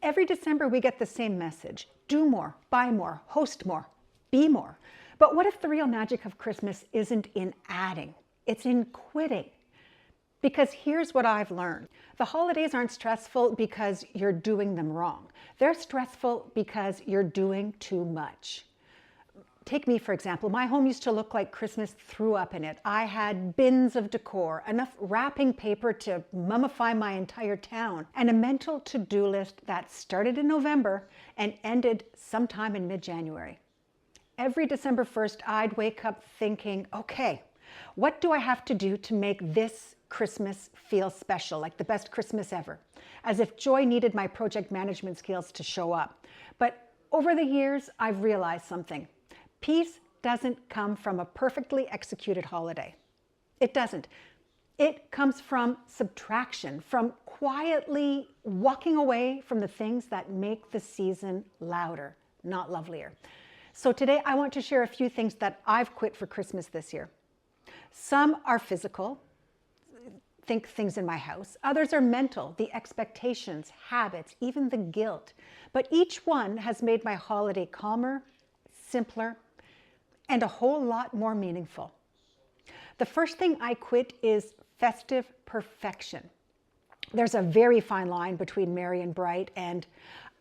Every December we get the same message: do more, buy more, host more, be more. But what if the real magic of Christmas isn't in adding, it's in quitting? Because here's what I've learned. The holidays aren't stressful because you're doing them wrong. They're stressful because you're doing too much. Take me, for example. My home used to look like Christmas threw up in it. I had bins of decor, enough wrapping paper to mummify my entire town, and a mental to-do list that started in November and ended sometime in mid-January. Every December 1st, I'd wake up thinking, okay, what do I have to do to make this Christmas feel special, like the best Christmas ever? As if joy needed my project management skills to show up. But over the years, I've realized something. Peace doesn't come from a perfectly executed holiday. It doesn't. It comes from subtraction, from quietly walking away from the things that make the season louder, not lovelier. So today I want to share a few things that I've quit for Christmas this year. Some are physical, think things in my house. Others are mental, the expectations, habits, even the guilt. But each one has made my holiday calmer, simpler, and a whole lot more meaningful. The first thing I quit is festive perfection. There's a very fine line between merry and bright, and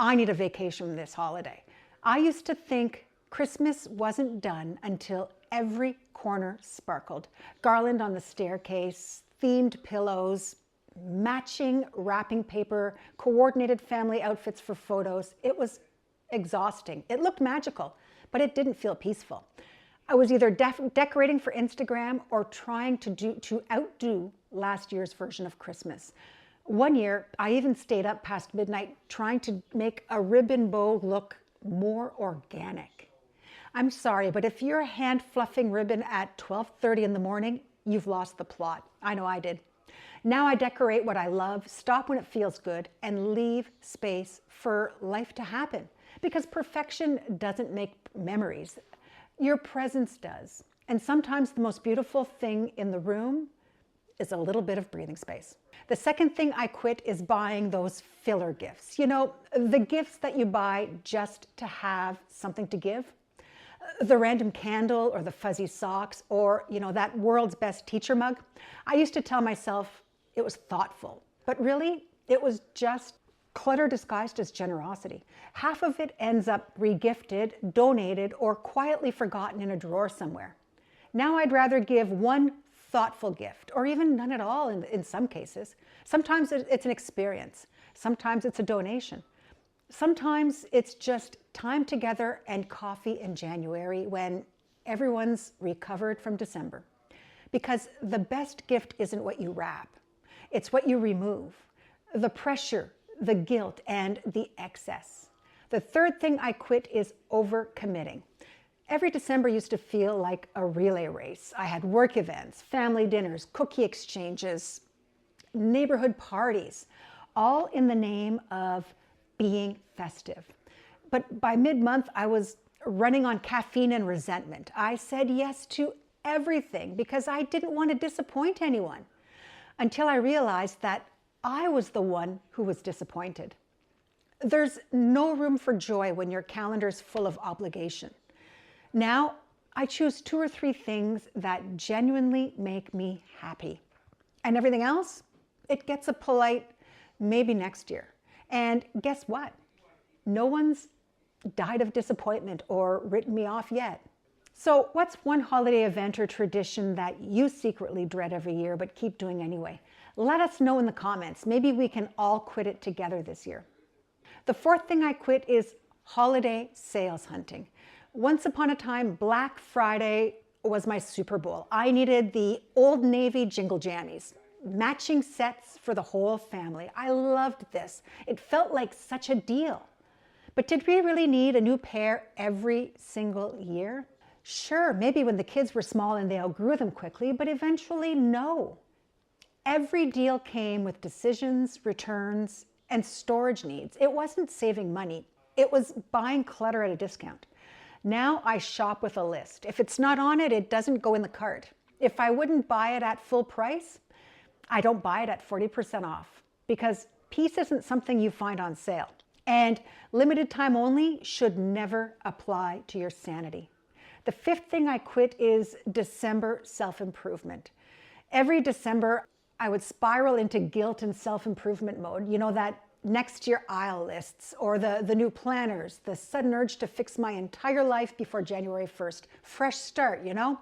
I need a vacation this holiday. I used to think Christmas wasn't done until every corner sparkled. Garland on the staircase, themed pillows, matching wrapping paper, coordinated family outfits for photos. It was exhausting. It looked magical, but it didn't feel peaceful. I was either decorating for Instagram or trying to outdo last year's version of Christmas. One year, I even stayed up past midnight trying to make a ribbon bow look more organic. I'm sorry, but if you're hand fluffing ribbon at 12:30 in the morning, you've lost the plot. I know I did. Now I decorate what I love, stop when it feels good, and leave space for life to happen. Because perfection doesn't make memories. Your presence does. And sometimes the most beautiful thing in the room is a little bit of breathing space. The second thing I quit is buying those filler gifts. You know, the gifts that you buy just to have something to give. The random candle or the fuzzy socks or, you know, that world's best teacher mug. I used to tell myself it was thoughtful, but really it was just clutter disguised as generosity. Half of it ends up regifted, donated, or quietly forgotten in a drawer somewhere. Now I'd rather give one thoughtful gift, or even none at all in some cases. Sometimes it's an experience. Sometimes it's a donation. Sometimes it's just time together and coffee in January when everyone's recovered from December. Because the best gift isn't what you wrap. It's what you remove. The pressure, the guilt, and the excess. The third thing I quit is overcommitting. Every December used to feel like a relay race. I had work events, family dinners, cookie exchanges, neighborhood parties, all in the name of being festive. But by mid-month, I was running on caffeine and resentment. I said yes to everything because I didn't want to disappoint anyone, until I realized that I was the one who was disappointed. There's no room for joy when your calendar's full of obligation. Now, I choose 2 or 3 things that genuinely make me happy. And everything else, it gets a polite maybe next year. And guess what? No one's died of disappointment or written me off yet. So what's one holiday event or tradition that you secretly dread every year but keep doing anyway? Let us know in the comments. Maybe we can all quit it together this year. The fourth thing I quit is holiday sales hunting. Once upon a time, Black Friday was my Super Bowl. I needed the Old Navy jingle jammies, matching sets for the whole family. I loved this. It felt like such a deal. But did we really need a new pair every single year? Sure, maybe when the kids were small and they outgrew them quickly, but eventually, no. Every deal came with decisions, returns, and storage needs. It wasn't saving money. It was buying clutter at a discount. Now I shop with a list. If it's not on it, it doesn't go in the cart. If I wouldn't buy it at full price, I don't buy it at 40% off, because peace isn't something you find on sale. And limited time only should never apply to your sanity. The fifth thing I quit is December self-improvement. Every December, I would spiral into guilt and self-improvement mode. You know, that next year aisle lists or the new planners, the sudden urge to fix my entire life before January 1st. Fresh start, you know?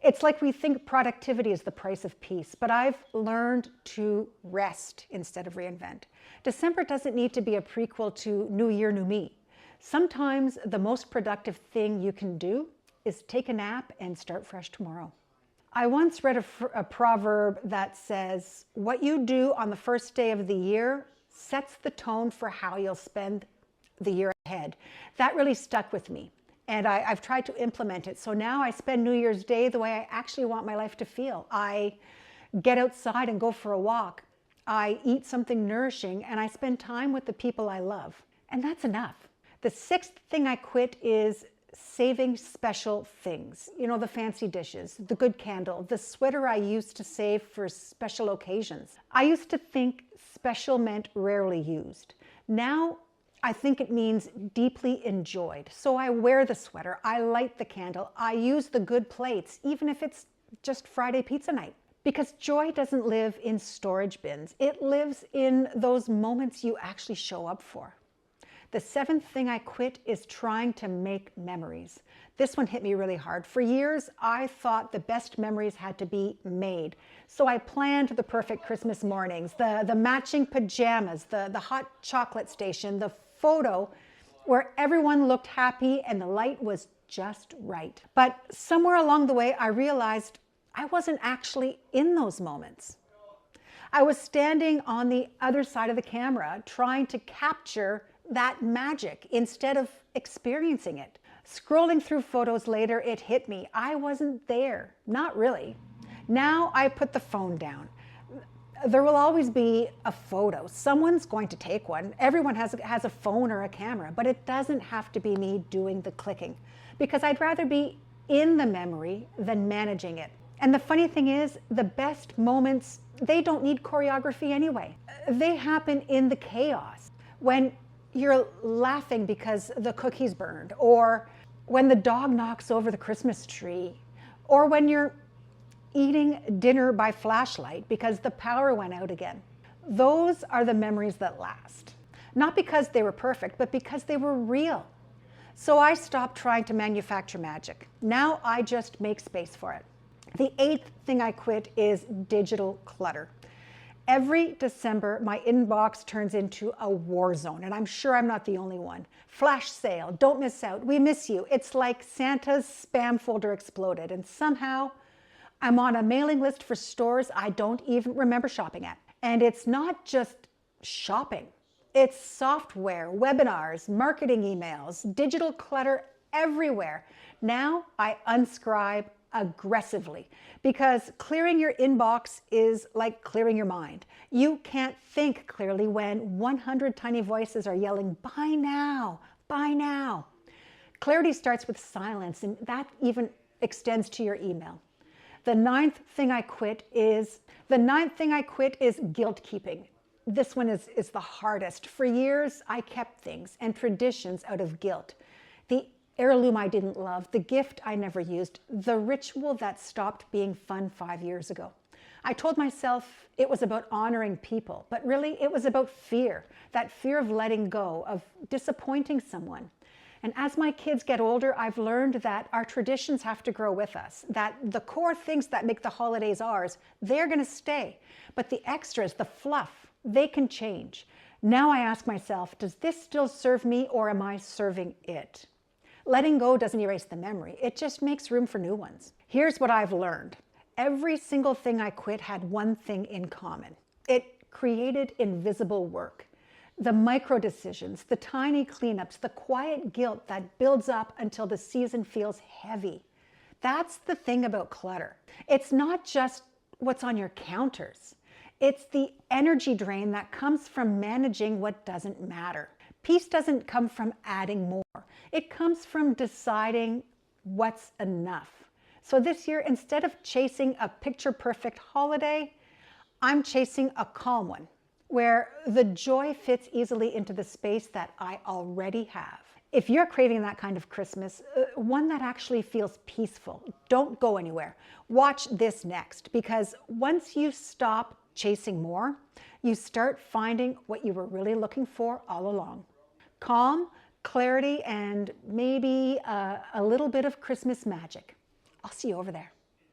It's like we think productivity is the price of peace, but I've learned to rest instead of reinvent. December doesn't need to be a prequel to New Year, New Me. Sometimes the most productive thing you can do is take a nap and start fresh tomorrow. I once read a proverb that says, what you do on the first day of the year sets the tone for how you'll spend the year ahead. That really stuck with me. And I've tried to implement it. So now I spend New Year's Day the way I actually want my life to feel. I get outside and go for a walk. I eat something nourishing and I spend time with the people I love. And that's enough. The sixth thing I quit is saving special things. You know, the fancy dishes, the good candle, the sweater I used to save for special occasions. I used to think special meant rarely used. Now I think it means deeply enjoyed. So I wear the sweater, I light the candle, I use the good plates, even if it's just Friday pizza night. Because joy doesn't live in storage bins. It lives in those moments you actually show up for. The seventh thing I quit is trying to make memories. This one hit me really hard. For years, I thought the best memories had to be made. So I planned the perfect Christmas mornings, the matching pajamas, the hot chocolate station, the photo where everyone looked happy and the light was just right. But somewhere along the way, I realized I wasn't actually in those moments. I was standing on the other side of the camera trying to capture that magic instead of experiencing it. Scrolling through photos later, it hit me. I wasn't there. Not really. Now I put the phone down. There will always be a photo. Someone's going to take one. Everyone has a phone or a camera, but it doesn't have to be me doing the clicking because I'd rather be in the memory than managing it. And the funny thing is, the best moments, they don't need choreography anyway. They happen in the chaos. When you're laughing because the cookies burned, or when the dog knocks over the Christmas tree, or when you're eating dinner by flashlight because the power went out again. Those are the memories that last. Not because they were perfect, but because they were real. So I stopped trying to manufacture magic. Now I just make space for it. The eighth thing I quit is digital clutter. Every December, my inbox turns into a war zone, and I'm sure I'm not the only one. Flash sale, don't miss out, we miss you. It's like Santa's spam folder exploded, and somehow I'm on a mailing list for stores I don't even remember shopping at. And it's not just shopping. It's software, webinars, marketing emails, digital clutter everywhere. Now I unscribe aggressively because clearing your inbox is like clearing your mind. You can't think clearly when 100 tiny voices are yelling, buy now, buy now. Clarity starts with silence, and that even extends to your email. The ninth thing I quit is guilt keeping. This one is the hardest. For years, I kept things and traditions out of guilt. The heirloom I didn't love, the gift I never used, the ritual that stopped being fun 5 years ago. I told myself it was about honoring people, but really it was about fear, that fear of letting go, of disappointing someone. And as my kids get older, I've learned that our traditions have to grow with us, that the core things that make the holidays ours, they're going to stay. But the extras, the fluff, they can change. Now I ask myself, does this still serve me or am I serving it? Letting go doesn't erase the memory. It just makes room for new ones. Here's what I've learned. Every single thing I quit had one thing in common. It created invisible work. The micro decisions, the tiny cleanups, the quiet guilt that builds up until the season feels heavy. That's the thing about clutter. It's not just what's on your counters. It's the energy drain that comes from managing what doesn't matter. Peace doesn't come from adding more. It comes from deciding what's enough. So this year, instead of chasing a picture-perfect holiday, I'm chasing a calm one, where the joy fits easily into the space that I already have. If you're craving that kind of Christmas, one that actually feels peaceful, don't go anywhere. Watch this next, because once you stop chasing more, you start finding what you were really looking for all along. Calm, clarity, and maybe a little bit of Christmas magic. I'll see you over there.